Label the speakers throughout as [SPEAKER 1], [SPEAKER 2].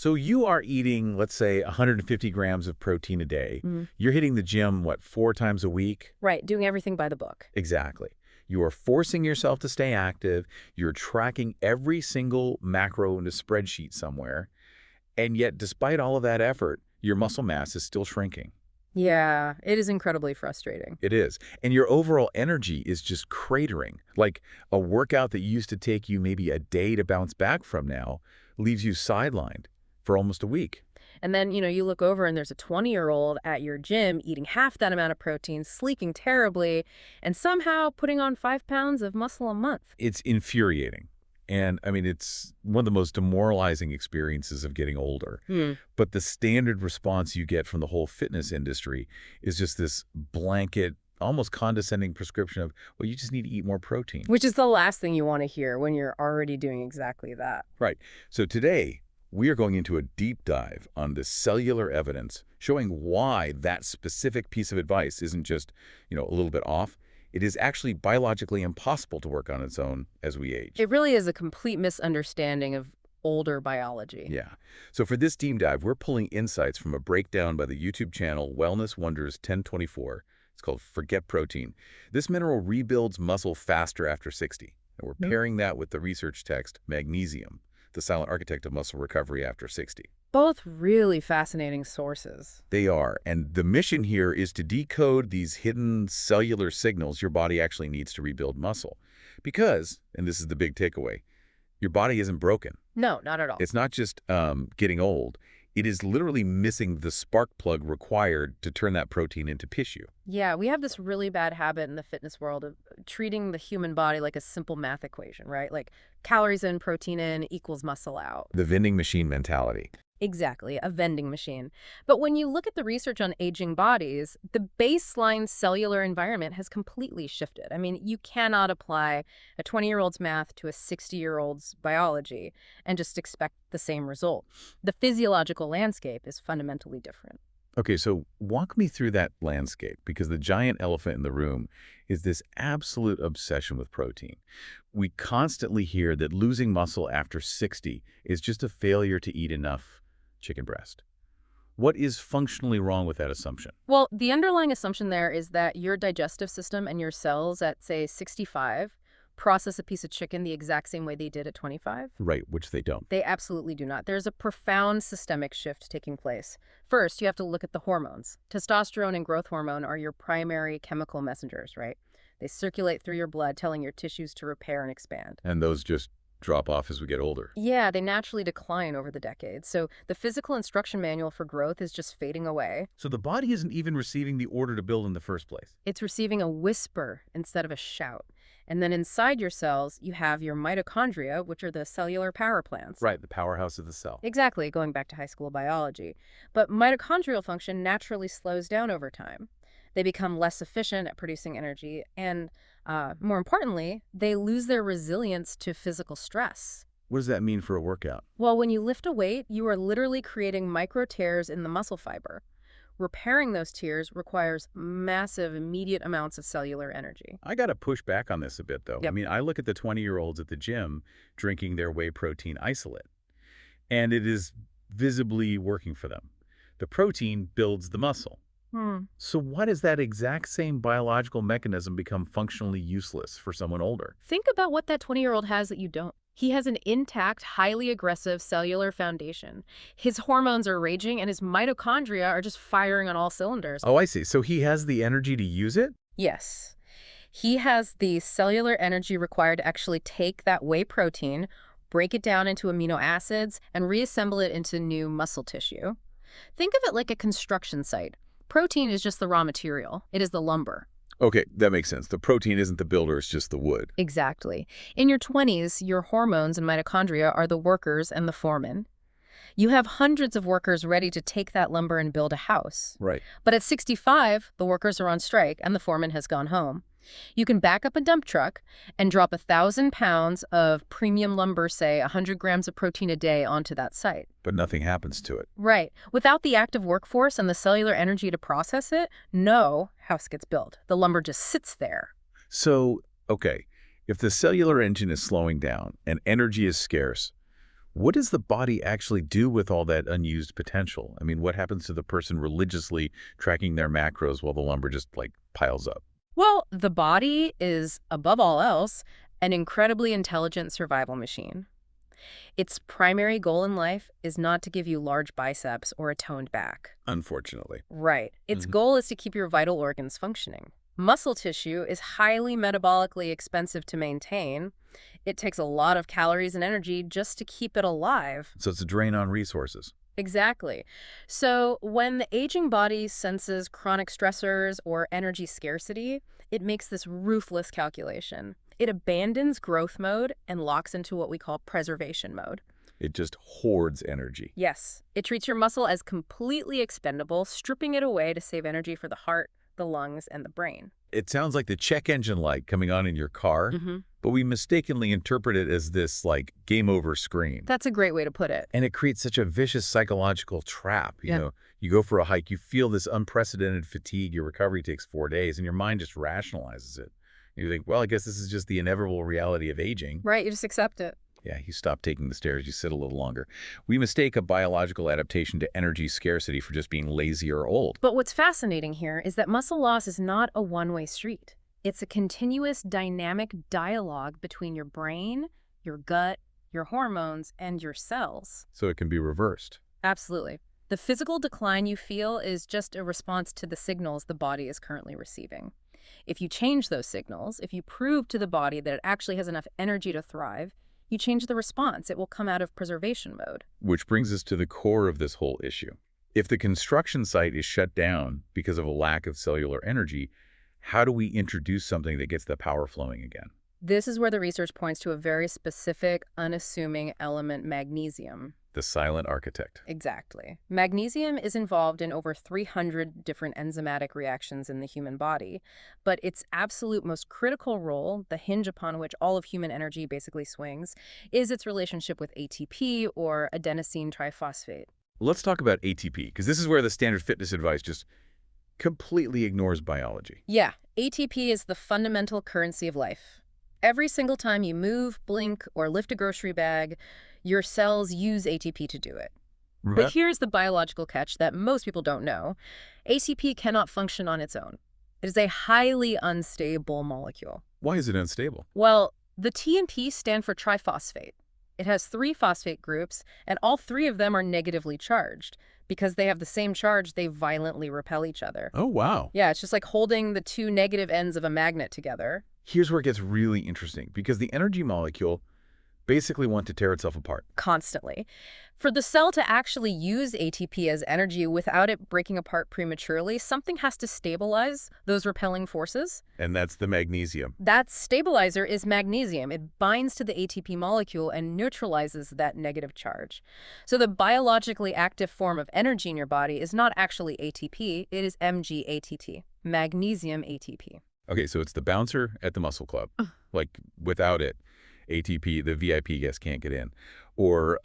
[SPEAKER 1] So you are eating, let's say, 150 grams of protein a day.
[SPEAKER 2] Mhm.
[SPEAKER 1] You're hitting the gym, what, 4 times a week?
[SPEAKER 2] Right, doing everything by the book.
[SPEAKER 1] Exactly. You are forcing yourself to stay active. You're tracking every single macro in a spreadsheet somewhere. And yet, despite all of that effort, your muscle mass is still shrinking.
[SPEAKER 2] Yeah, it is incredibly frustrating.
[SPEAKER 1] It is. And your overall energy is just cratering. Like a workout that used to take you maybe a day to bounce back from now leaves you sidelined for almost a week.
[SPEAKER 2] And then, you look over and there's a 20-year-old at your gym eating half that amount of protein, sleeping terribly, and somehow putting on 5 pounds of muscle a month.
[SPEAKER 1] It's infuriating. And I mean, it's one of the most demoralizing experiences of getting older. But the standard response you get from the whole fitness industry is just this blanket, almost condescending prescription of, well, you just need to eat more protein.
[SPEAKER 2] Which is the last thing you want to hear when you're already doing exactly that.
[SPEAKER 1] Right. So today, we are going into a deep dive on the cellular evidence showing why that specific piece of advice isn't just, a little bit off. It is actually biologically impossible to work on its own as we age.
[SPEAKER 2] It really is a complete misunderstanding of older biology.
[SPEAKER 1] Yeah. So for this deep dive, we're pulling insights from a breakdown by the YouTube channel Wellness Wonders 1024. It's called Forget Protein. This mineral rebuilds muscle faster after 60. And we're pairing that with the research text Magnesium, the silent architect of muscle recovery after 60.
[SPEAKER 2] Both really fascinating sources.
[SPEAKER 1] They are. And the mission here is to decode these hidden cellular signals your body actually needs to rebuild muscle. Because, and this is the big takeaway, your body isn't broken.
[SPEAKER 2] No, not at all.
[SPEAKER 1] It's not just getting old. It is literally missing the spark plug required to turn that protein into tissue.
[SPEAKER 2] Yeah, we have this really bad habit in the fitness world of treating the human body like a simple math equation, right? Like calories in, protein in equals muscle out.
[SPEAKER 1] The vending machine mentality.
[SPEAKER 2] Exactly, a vending machine. But when you look at the research on aging bodies, the baseline cellular environment has completely shifted. I mean, you cannot apply a 20-year-old's math to a 60-year-old's biology and just expect the same result. The physiological landscape is fundamentally different.
[SPEAKER 1] Okay, so walk me through that landscape, because the giant elephant in the room is this absolute obsession with protein. We constantly hear that losing muscle after 60 is just a failure to eat enough chicken breast. What is functionally wrong with that assumption?
[SPEAKER 2] Well, the underlying assumption there is that your digestive system and your cells at, say, 65 process a piece of chicken the exact same way they did at 25.
[SPEAKER 1] Right, which they don't.
[SPEAKER 2] They absolutely do not. There's a profound systemic shift taking place. First, you have to look at the hormones. Testosterone and growth hormone are your primary chemical messengers, right? They circulate through your blood, telling your tissues to repair and expand.
[SPEAKER 1] And those just drop off as we get older.
[SPEAKER 2] Yeah, they naturally decline over the decades. So the physical instruction manual for growth is just fading away.
[SPEAKER 1] So the body isn't even receiving the order to build in the first place.
[SPEAKER 2] It's receiving a whisper instead of a shout. And then inside your cells, you have your mitochondria, which are the cellular power plants.
[SPEAKER 1] Right, the powerhouse of the cell.
[SPEAKER 2] Exactly, going back to high school biology. But mitochondrial function naturally slows down over time. They become less efficient at producing energy, and more importantly, they lose their resilience to physical stress.
[SPEAKER 1] What does that mean for a workout?
[SPEAKER 2] Well, when you lift a weight, you are literally creating micro tears in the muscle fiber. Repairing those tears requires massive, immediate amounts of cellular energy.
[SPEAKER 1] I got to push back on this a bit, though.
[SPEAKER 2] Yep.
[SPEAKER 1] I mean, I look at the 20-year-olds at the gym drinking their whey protein isolate, and it is visibly working for them. The protein builds the muscle. So why does that exact same biological mechanism become functionally useless for someone older?
[SPEAKER 2] Think about what that 20-year-old has that you don't. He has an intact, highly aggressive cellular foundation. His hormones are raging and his mitochondria are just firing on all cylinders.
[SPEAKER 1] Oh, I see. So he has the energy to use it?
[SPEAKER 2] Yes. He has the cellular energy required to actually take that whey protein, break it down into amino acids, and reassemble it into new muscle tissue. Think of it like a construction site. Protein is just the raw material. It is the lumber.
[SPEAKER 1] Okay, that makes sense. The protein isn't the builder, it's just the wood.
[SPEAKER 2] Exactly. In your 20s, your hormones and mitochondria are the workers and the foremen. You have hundreds of workers ready to take that lumber and build a house.
[SPEAKER 1] Right.
[SPEAKER 2] But at 65, the workers are on strike and the foreman has gone home. You can back up a dump truck and drop 1,000 pounds of premium lumber, say 100 grams of protein a day, onto that site.
[SPEAKER 1] But nothing happens to it.
[SPEAKER 2] Right. Without the active workforce and the cellular energy to process it, no house gets built. The lumber just sits there.
[SPEAKER 1] So, okay, if the cellular engine is slowing down and energy is scarce, What does the body actually do with all that unused potential? I mean, what happens to the person religiously tracking their macros while the lumber just, like, piles up?
[SPEAKER 2] Well, the body is, above all else, an incredibly intelligent survival machine. Its primary goal in life is not to give you large biceps or a toned back.
[SPEAKER 1] Unfortunately.
[SPEAKER 2] Right. Its goal is to keep your vital organs functioning. Muscle tissue is highly metabolically expensive to maintain. It takes a lot of calories and energy just to keep it alive.
[SPEAKER 1] So it's a drain on resources.
[SPEAKER 2] Exactly. So when the aging body senses chronic stressors or energy scarcity, it makes this ruthless calculation. It abandons growth mode and locks into what we call preservation mode.
[SPEAKER 1] It just hoards energy.
[SPEAKER 2] Yes, it treats your muscle as completely expendable, stripping it away to save energy for the heart, the lungs, and the brain.
[SPEAKER 1] It sounds like the check engine light coming on in your car, but we mistakenly interpret it as this, like, game over screen.
[SPEAKER 2] That's a great way to put it.
[SPEAKER 1] And it creates such a vicious psychological trap. You know, you go for a hike, you feel this unprecedented fatigue, your recovery takes 4 days, and your mind just rationalizes it. You think, well, I guess this is just the inevitable reality of aging.
[SPEAKER 2] Right, you just accept it.
[SPEAKER 1] Yeah, you stop taking the stairs, you sit a little longer. We mistake a biological adaptation to energy scarcity for just being lazy or old.
[SPEAKER 2] But what's fascinating here is that muscle loss is not a one-way street. It's a continuous dynamic dialogue between your brain, your gut, your hormones, and your cells.
[SPEAKER 1] So it can be reversed.
[SPEAKER 2] Absolutely. The physical decline you feel is just a response to the signals the body is currently receiving. If you change those signals, if you prove to the body that it actually has enough energy to thrive, you change the response. It will come out of preservation mode.
[SPEAKER 1] Which brings us to the core of this whole issue. If the construction site is shut down because of a lack of cellular energy, how do we introduce something that gets the power flowing again?
[SPEAKER 2] This is where the research points to a very specific, unassuming element, magnesium.
[SPEAKER 1] The silent architect.
[SPEAKER 2] Exactly. Magnesium is involved in over 300 different enzymatic reactions in the human body, but its absolute most critical role, the hinge upon which all of human energy basically swings, is its relationship with ATP, or adenosine triphosphate.
[SPEAKER 1] Let's talk about ATP, because this is where the standard fitness advice just completely ignores biology.
[SPEAKER 2] Yeah, ATP is the fundamental currency of life. Every single time you move, blink, or lift a grocery bag, your cells use ATP to do it. But here's the biological catch that most people don't know. ATP cannot function on its own. It is a highly unstable molecule.
[SPEAKER 1] Why is it unstable?
[SPEAKER 2] Well, the T and P stand for triphosphate. It has 3 phosphate groups, and all 3 of them are negatively charged. Because they have the same charge, they violently repel each other.
[SPEAKER 1] Oh, wow.
[SPEAKER 2] Yeah, it's just like holding the 2 negative ends of a magnet together.
[SPEAKER 1] Here's where it gets really interesting, because the energy molecule basically wants to tear itself apart.
[SPEAKER 2] Constantly. For the cell to actually use ATP as energy without it breaking apart prematurely, something has to stabilize those repelling forces.
[SPEAKER 1] And that's the magnesium.
[SPEAKER 2] That stabilizer is magnesium. It binds to the ATP molecule and neutralizes that negative charge. So the biologically active form of energy in your body is not actually ATP, it is MgATP, magnesium ATP.
[SPEAKER 1] Okay, so it's the bouncer at the muscle club. Like, without it, ATP, the VIP guest can't get in. Or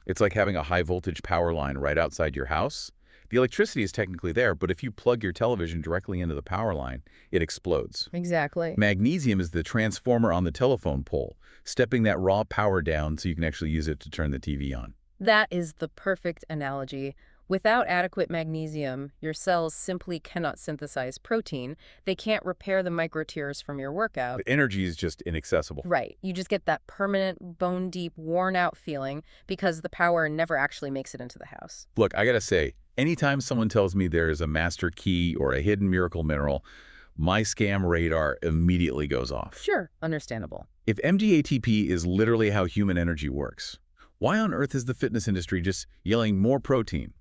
[SPEAKER 1] it's like having a high-voltage power line right outside your house. The electricity is technically there, but if you plug your television directly into the power line, it explodes.
[SPEAKER 2] Exactly.
[SPEAKER 1] Magnesium is the transformer on the telephone pole, stepping that raw power down so you can actually use it to turn the TV on.
[SPEAKER 2] That is the perfect analogy. Without adequate magnesium, your cells simply cannot synthesize protein. They can't repair the microtears from your workout.
[SPEAKER 1] The energy is just inaccessible.
[SPEAKER 2] Right. You just get that permanent, bone-deep, worn-out feeling because the power never actually makes it into the house.
[SPEAKER 1] Look, I gotta say, anytime someone tells me there is a master key or a hidden miracle mineral, my scam radar immediately goes off.
[SPEAKER 2] Sure, understandable.
[SPEAKER 1] If MgATP is literally how human energy works, why on earth is the fitness industry just yelling more protein?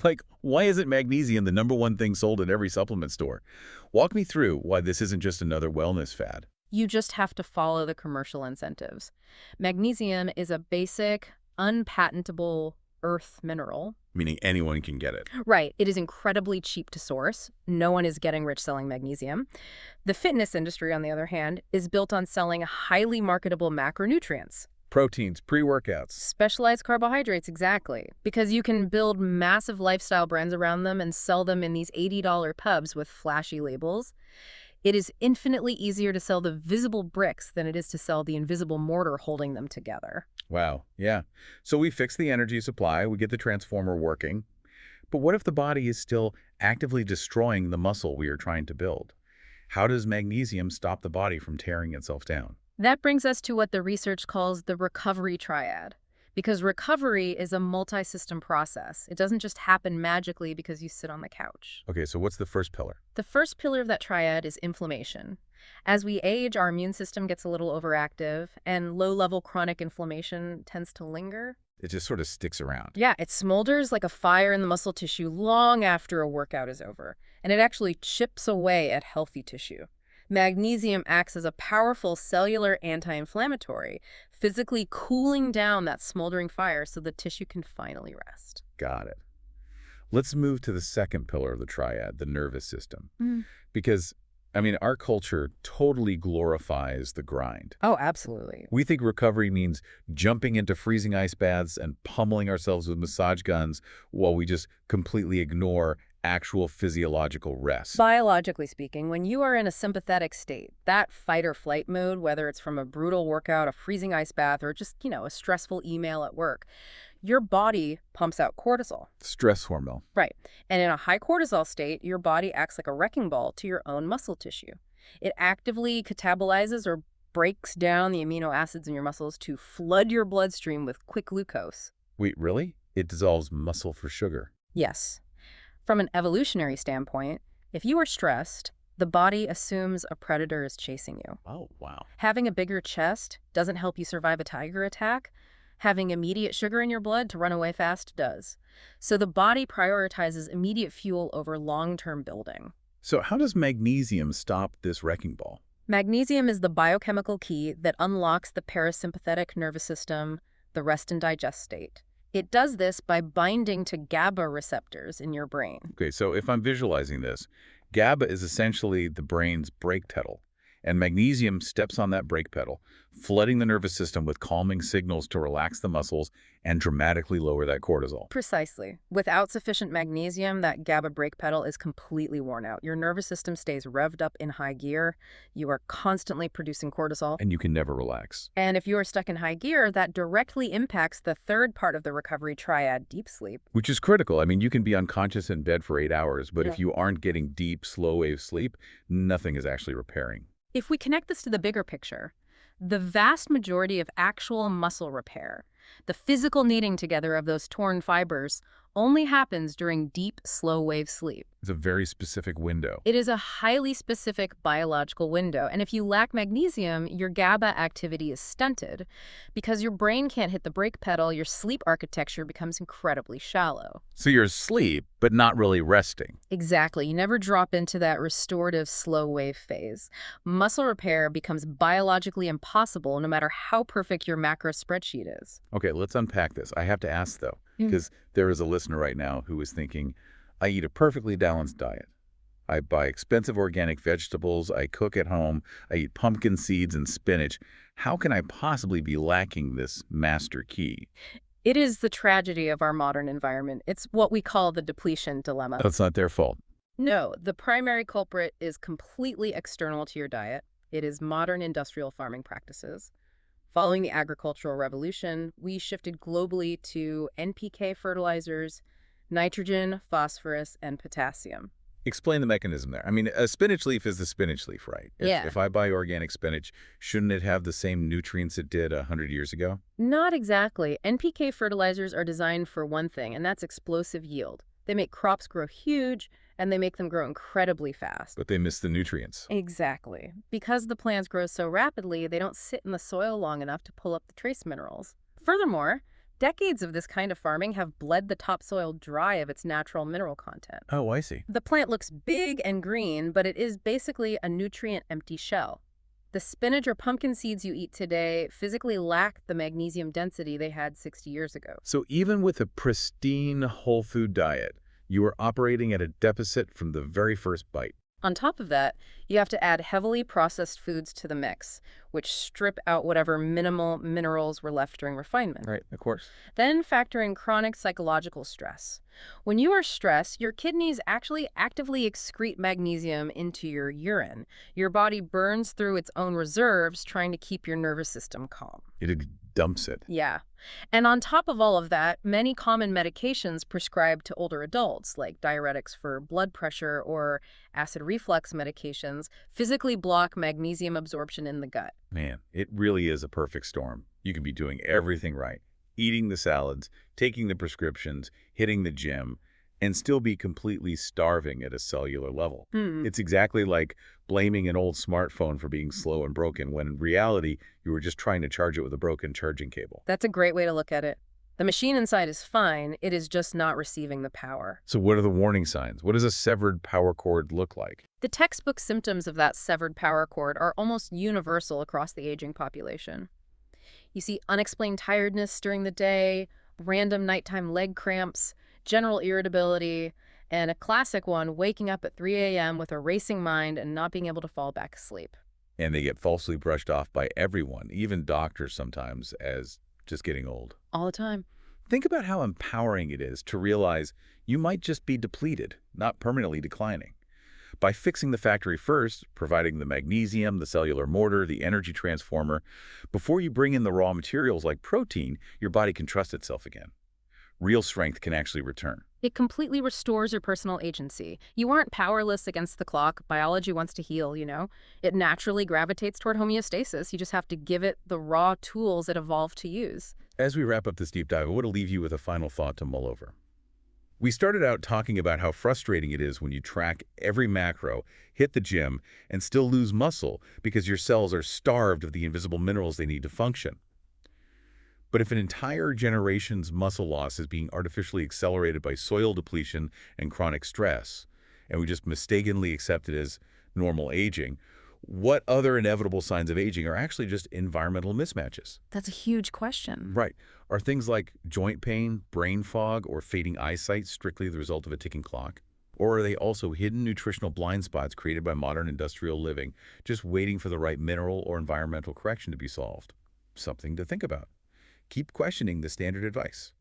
[SPEAKER 1] Like, why isn't magnesium the #1 thing sold in every supplement store? Walk me through why this isn't just another wellness fad.
[SPEAKER 2] You just have to follow the commercial incentives. Magnesium is a basic, unpatentable earth mineral.
[SPEAKER 1] Meaning anyone can get it.
[SPEAKER 2] Right. It is incredibly cheap to source. No one is getting rich selling magnesium. The fitness industry, on the other hand, is built on selling highly marketable macronutrients.
[SPEAKER 1] Proteins, pre-workouts.
[SPEAKER 2] Specialized carbohydrates, exactly. Because you can build massive lifestyle brands around them and sell them in these $80 pubs with flashy labels. It is infinitely easier to sell the visible bricks than it is to sell the invisible mortar holding them together.
[SPEAKER 1] Wow, yeah. So we fix the energy supply, we get the transformer working. But what if the body is still actively destroying the muscle we are trying to build? How does magnesium stop the body from tearing itself down?
[SPEAKER 2] That brings us to what the research calls the recovery triad. Because recovery is a multi-system process. It doesn't just happen magically because you sit on the couch.
[SPEAKER 1] Okay, so what's the first pillar?
[SPEAKER 2] The first pillar of that triad is inflammation. As we age, our immune system gets a little overactive, and low-level chronic inflammation tends to linger.
[SPEAKER 1] It just sort of sticks around.
[SPEAKER 2] Yeah, it smolders like a fire in the muscle tissue long after a workout is over, and it actually chips away at healthy tissue. Magnesium acts as a powerful cellular anti-inflammatory, physically cooling down that smoldering fire so the tissue can finally rest.
[SPEAKER 1] Got it. Let's move to the second pillar of the triad, the nervous system.
[SPEAKER 2] Mm.
[SPEAKER 1] Because, our culture totally glorifies the grind.
[SPEAKER 2] Oh, absolutely.
[SPEAKER 1] We think recovery means jumping into freezing ice baths and pummeling ourselves with massage guns while we just completely ignore actual physiological rest.
[SPEAKER 2] Biologically speaking, when you are in a sympathetic state, that fight or flight mode, whether it's from a brutal workout, a freezing ice bath, or just, a stressful email at work, your body pumps out cortisol.
[SPEAKER 1] Stress hormone.
[SPEAKER 2] Right. And in a high cortisol state, your body acts like a wrecking ball to your own muscle tissue. It actively catabolizes or breaks down the amino acids in your muscles to flood your bloodstream with quick glucose.
[SPEAKER 1] Wait, really? It dissolves muscle for sugar.
[SPEAKER 2] Yes. From an evolutionary standpoint, if you are stressed, the body assumes a predator is chasing you.
[SPEAKER 1] Oh, wow.
[SPEAKER 2] Having a bigger chest doesn't help you survive a tiger attack. Having immediate sugar in your blood to run away fast does. So the body prioritizes immediate fuel over long-term building.
[SPEAKER 1] So how does magnesium stop this wrecking ball?
[SPEAKER 2] Magnesium is the biochemical key that unlocks the parasympathetic nervous system, the rest and digest state. It does this by binding to GABA receptors in your brain.
[SPEAKER 1] Okay, so if I'm visualizing this, GABA is essentially the brain's brake pedal, and magnesium steps on that brake pedal, flooding the nervous system with calming signals to relax the muscles and dramatically lower that cortisol.
[SPEAKER 2] Precisely. Without sufficient magnesium, that GABA brake pedal is completely worn out. Your nervous system stays revved up in high gear. You are constantly producing cortisol.
[SPEAKER 1] And you can never relax.
[SPEAKER 2] And if you are stuck in high gear, that directly impacts the third part of the recovery triad, deep sleep.
[SPEAKER 1] Which is critical. You can be unconscious in bed for 8 hours, but if you aren't getting deep, slow-wave sleep, nothing is actually repairing.
[SPEAKER 2] If we connect this to the bigger picture, the vast majority of actual muscle repair, the physical knitting together of those torn fibers, only happens during deep, slow-wave sleep.
[SPEAKER 1] It's a very specific window.
[SPEAKER 2] It is a highly specific biological window, and if you lack magnesium, your GABA activity is stunted. Because your brain can't hit the brake pedal, your sleep architecture becomes incredibly shallow.
[SPEAKER 1] So you're asleep, but not really resting.
[SPEAKER 2] Exactly. You never drop into that restorative slow-wave phase. Muscle repair becomes biologically impossible no matter how perfect your macro spreadsheet is.
[SPEAKER 1] Okay, let's unpack this. I have to ask, though, because there is a listener right now who is thinking, I eat a perfectly balanced diet. I buy expensive organic vegetables, I cook at home, I eat pumpkin seeds and spinach. How can I possibly be lacking this master key?
[SPEAKER 2] It is the tragedy of our modern environment. It's what we call the depletion dilemma.
[SPEAKER 1] That's not their fault.
[SPEAKER 2] No, the primary culprit is completely external to your diet. It is modern industrial farming practices. Following the agricultural revolution, we shifted globally to NPK fertilizers, nitrogen, phosphorus, and potassium.
[SPEAKER 1] Explain the mechanism there. A spinach leaf is the spinach leaf, right?
[SPEAKER 2] Yeah.
[SPEAKER 1] If I buy organic spinach, shouldn't it have the same nutrients it did 100 years ago?
[SPEAKER 2] Not exactly. NPK fertilizers are designed for one thing, and that's explosive yield. They make crops grow huge, and they make them grow incredibly fast.
[SPEAKER 1] But they miss the nutrients.
[SPEAKER 2] Exactly. Because the plants grow so rapidly, they don't sit in the soil long enough to pull up the trace minerals. Furthermore, decades of this kind of farming have bled the topsoil dry of its natural mineral content.
[SPEAKER 1] Oh, I see.
[SPEAKER 2] The plant looks big and green, but it is basically a nutrient-empty shell. The spinach or pumpkin seeds you eat today physically lack the magnesium density they had 60 years ago.
[SPEAKER 1] So even with a pristine whole food diet, you are operating at a deficit from the very first bite.
[SPEAKER 2] On top of that, you have to add heavily processed foods to the mix, which strip out whatever minimal minerals were left during refinement.
[SPEAKER 1] Right, of course.
[SPEAKER 2] Then factor in chronic psychological stress. When you are stressed, your kidneys actually actively excrete magnesium into your urine. Your body burns through its own reserves, trying to keep your nervous system calm.
[SPEAKER 1] It dumps it.
[SPEAKER 2] Yeah. And on top of all of that, many common medications prescribed to older adults, like diuretics for blood pressure or acid reflux medications, physically block magnesium absorption in the gut.
[SPEAKER 1] Man, it really is a perfect storm. You can be doing everything right, eating the salads, taking the prescriptions, hitting the gym, and still be completely starving at a cellular level.
[SPEAKER 2] Hmm.
[SPEAKER 1] It's exactly like blaming an old smartphone for being slow and broken, when in reality, you were just trying to charge it with a broken charging cable.
[SPEAKER 2] That's a great way to look at it. The machine inside is fine, it is just not receiving the power.
[SPEAKER 1] So what are the warning signs? What does a severed power cord look like?
[SPEAKER 2] The textbook symptoms of that severed power cord are almost universal across the aging population. You see unexplained tiredness during the day, random nighttime leg cramps, general irritability, and a classic one, waking up at 3 a.m. with a racing mind and not being able to fall back asleep.
[SPEAKER 1] And they get falsely brushed off by everyone, even doctors sometimes, as just getting old.
[SPEAKER 2] All the time.
[SPEAKER 1] Think about how empowering it is to realize you might just be depleted, not permanently declining. By fixing the factory first, providing the magnesium, the cellular mortar, the energy transformer, before you bring in the raw materials like protein, your body can trust itself again. Real strength can actually return.
[SPEAKER 2] It completely restores your personal agency. You aren't powerless against the clock. Biology wants to heal, you know? It naturally gravitates toward homeostasis. You just have to give it the raw tools it evolved to use.
[SPEAKER 1] As we wrap up this deep dive, I want to leave you with a final thought to mull over. We started out talking about how frustrating it is when you track every macro, hit the gym, and still lose muscle because your cells are starved of the invisible minerals they need to function. But if an entire generation's muscle loss is being artificially accelerated by soil depletion and chronic stress, and we just mistakenly accept it as normal aging, what other inevitable signs of aging are actually just environmental mismatches?
[SPEAKER 2] That's a huge question.
[SPEAKER 1] Right. Are things like joint pain, brain fog, or fading eyesight strictly the result of a ticking clock? Or are they also hidden nutritional blind spots created by modern industrial living, just waiting for the right mineral or environmental correction to be solved? Something to think about. Keep questioning the standard advice.